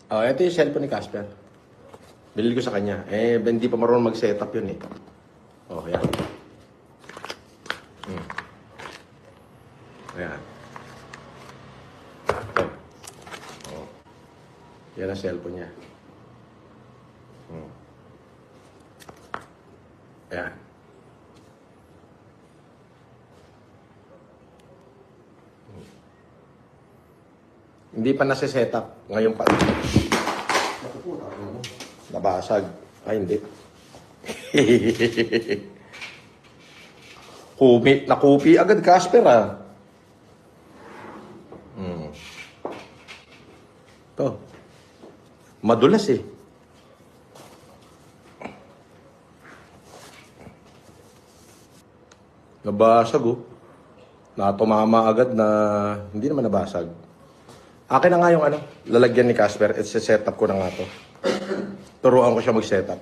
Oh, ito yung cellphone ni Casper. Binili ko sa kanya. Eh, hindi pa marunong mag-setup yun eh. Oh, yan. Ayan. Oh. Yan ang cellphone niya. Ayan. Hindi pa nasa-setup. Ngayon pa. Nabasag. Ay, hindi. Nakupi agad, Casper, ah. Ito. Madulas, eh. Nabasag, oh. Natumama agad na hindi naman nabasag. Akin na nga yung lalagyan ni Casper. Set up ko na nga to. Turuan ko siya mag-setup.